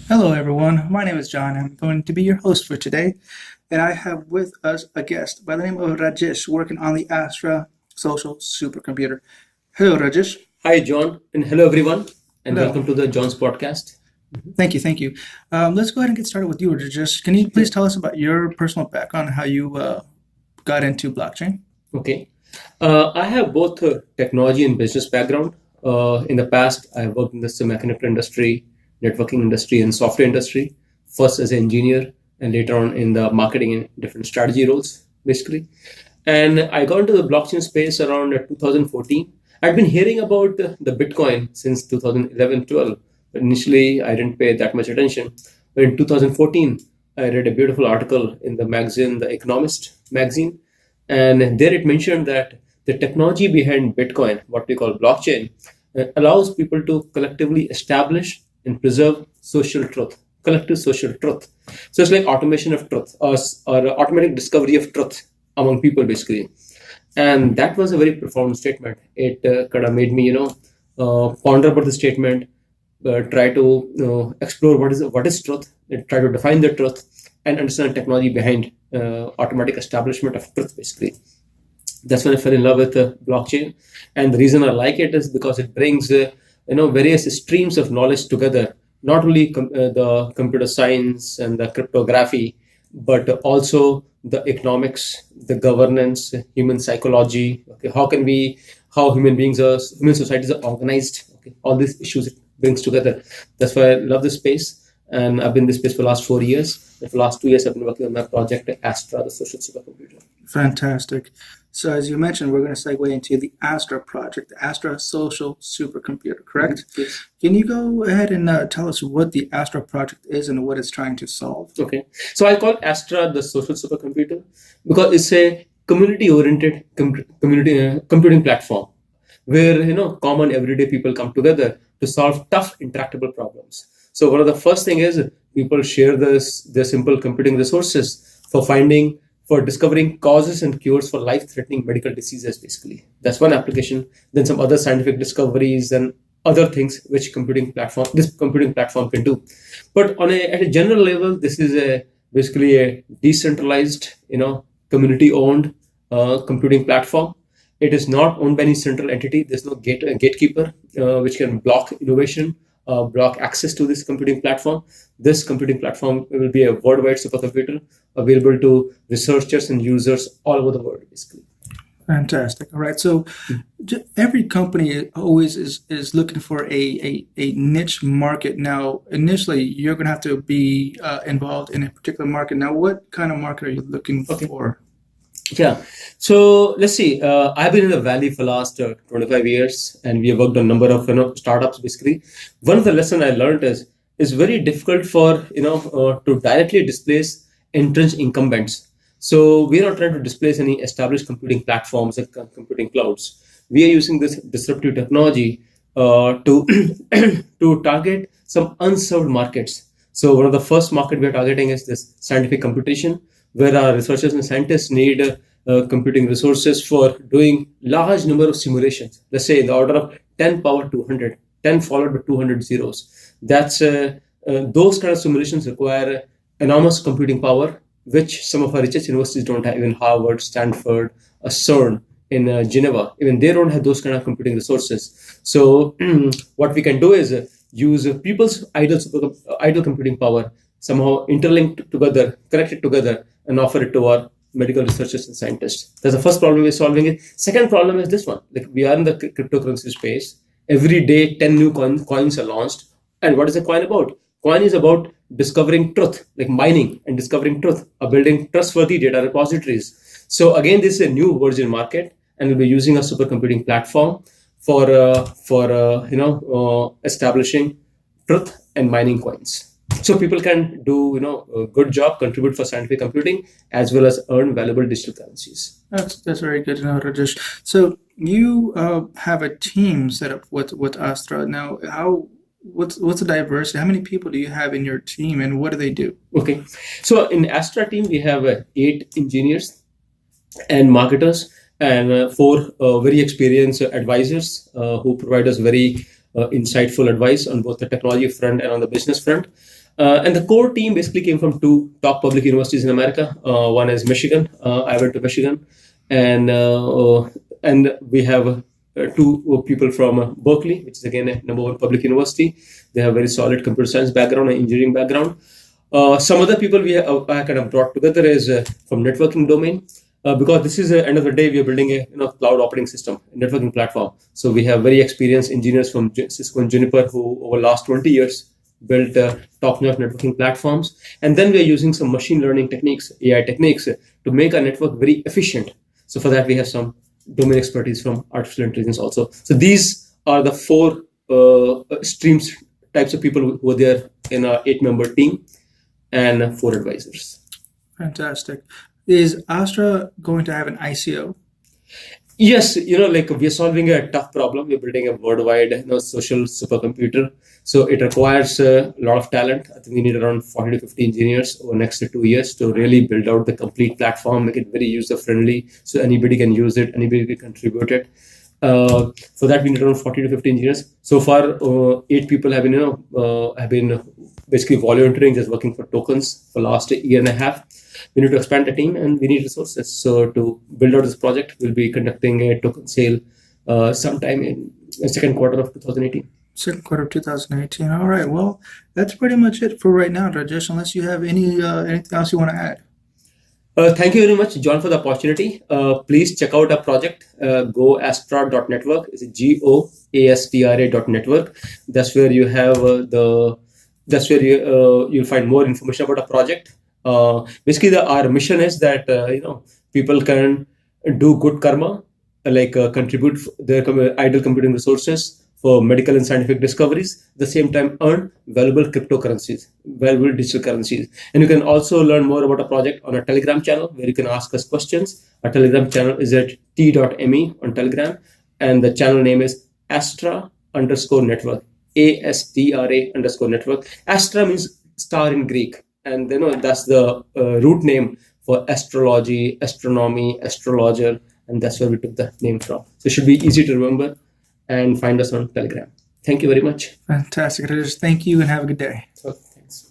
Hello, everyone. My name is John. I'm going to be your host for today, and I have with us a guest by the name of Rajesh working on the Astra social supercomputer. Hello, Rajesh. Hi, John, and hello, everyone, and Hello. welcome to the John's podcast. Thank you. Thank you. Let's go ahead and get started with you, Rajesh. Can you please Yeah. tell us about your personal background and how you got into blockchain? Okay. I have both technology and business background. In the past, I worked in the semiconductor industry, networking industry, and software industry. First as an engineer, and later on in the marketing and different strategy roles, basically. And I got into the blockchain space around 2014. I'd been hearing about the Bitcoin since 2011-12, but initially I didn't pay that much attention. But in 2014, I read a beautiful article in the magazine, The Economist magazine, and there it mentioned that the technology behind Bitcoin, what we call blockchain, allows people to collectively establish and preserve social truth, collective social truth. So it's like automation of truth or automatic discovery of truth among people, basically. And that was a very profound statement. It kind of made me, ponder about the statement, try to explore what is truth, and try to define the truth, and understand the technology behind automatic establishment of truth, basically. That's when I fell in love with blockchain, and the reason I like it is because it brings various streams of knowledge together. Not only the computer science and the cryptography, but also the economics, the governance, human psychology. Okay, how human societies are organized. Okay, all these issues it brings together. That's why I love this space, and I've been in this space for the last 4 years. And for the last 2 years, I've been working on my project Astra, the social supercomputer. Fantastic. So, as you mentioned, we're going to segue into the Astra project, the Astra social supercomputer, correct? Yes. Can you go ahead and tell us what the Astra project is and what it's trying to solve? Okay. So I call Astra the social supercomputer because it's a community-oriented computing platform where common everyday people come together to solve tough intractable problems. So one of the first thing is people share their simple computing resources for discovering causes and cures for life-threatening medical diseases. Basically, that's one application. Then some other scientific discoveries and other things which this computing platform can do. But at a general level, this is basically a decentralized, community owned computing platform. It is not owned by any central entity. There's no gatekeeper which can block innovation, block access to this computing platform. This computing platform will be a worldwide supercomputer available to researchers and users all over the world, basically. Fantastic. All right. So every company always is looking for a niche market. Now, initially, you're going to have to be involved in a particular market. Now, what kind of market are you looking Okay. for? Yeah. So let's see. I've been in the Valley for last 25 years, and we have worked on a number of startups. Basically, one of the lessons I learned is it's very difficult for to directly displace entrenched incumbents. So we are not trying to displace any established computing platforms and computing clouds. We are using this disruptive technology to to target some unserved markets. So one of the first market we are targeting is this scientific computation, where our researchers and scientists need computing resources for doing large number of simulations. Let's say in the order of 10 power 200, 10 followed by 200 zeros. Those kind of simulations require enormous computing power, which some of our richest universities don't have. Even Harvard, Stanford, CERN in Geneva, even they don't have those kind of computing resources. So what we can do is use people's idle computing power, somehow interlinked together, connected together, and offer it to our medical researchers and scientists. That's the first problem we're solving. It. Second problem is this one. Like we are in the cryptocurrency space. Every day, 10 new coins are launched. And what is a coin about? Coin is about discovering truth, like mining and discovering truth, or building trustworthy data repositories. So again, this is a new virgin market, and we'll be using a supercomputing platform for establishing truth and mining coins. So people can do a good job, contribute for scientific computing, as well as earn valuable digital currencies. That's very good to know, Rajesh. So you have a team set up with Astra. Now, what's the diversity? How many people do you have in your team, and what do they do? Okay, so in Astra team we have 8 engineers and marketers and four very experienced advisors who provide us very insightful advice on both the technology front and on the business front. And the core team basically came from two top public universities in America. One is Michigan. I went to Michigan, and we have two people from Berkeley, which is again a number one public university. They have very solid computer science background and engineering background. Some other people I kind of brought together is from networking domain. Because this is the end of the day, we are building a cloud operating system, a networking platform. So we have very experienced engineers from Cisco and Juniper who over the last 20 years built top-notch networking platforms. And then we are using some machine learning techniques, AI techniques, to make our network very efficient. So for that, we have some domain expertise from artificial intelligence also. So these are the four streams, types of people who are there in our 8-member team and 4 advisors. Fantastic. Is Astra going to have an ICO? Yes, like we are solving a tough problem. We're building a worldwide, social supercomputer. So it requires a lot of talent. I think we need around 40 to 50 engineers over the next 2 years to really build out the complete platform, make it very user friendly, so anybody can use it, anybody can contribute it. For that, we need around 40 to 50 engineers. So far, 8 people have been basically volunteering, just working for tokens for last year and a half. We need to expand the team and we need resources. So to build out this project, we'll be conducting a token sale sometime in the second quarter of 2018. Second quarter of 2018. All right. Well, that's pretty much it for right now, Rajesh, unless you have anything else you want to add. Thank you very much, John, for the opportunity. Please check out our project, goastra.network. It's goastra.network. That's where you have you'll find more information about our project. Basically, our mission is that people can do good karma, like contribute their idle computing resources for medical and scientific discoveries, at the same time earn valuable cryptocurrencies, valuable digital currencies. And you can also learn more about our project on our Telegram channel, where you can ask us questions. Our Telegram channel is at t.me on Telegram, and the channel name is Astra_network, ASTRA_network. Astra means star in Greek, and that's the root name for astrology, astronomy, astrologer, and that's where we took the name from. So it should be easy to remember, and find us on Telegram. Thank you very much. Fantastic. Rajesh, thank you and have a good day. Okay, thanks.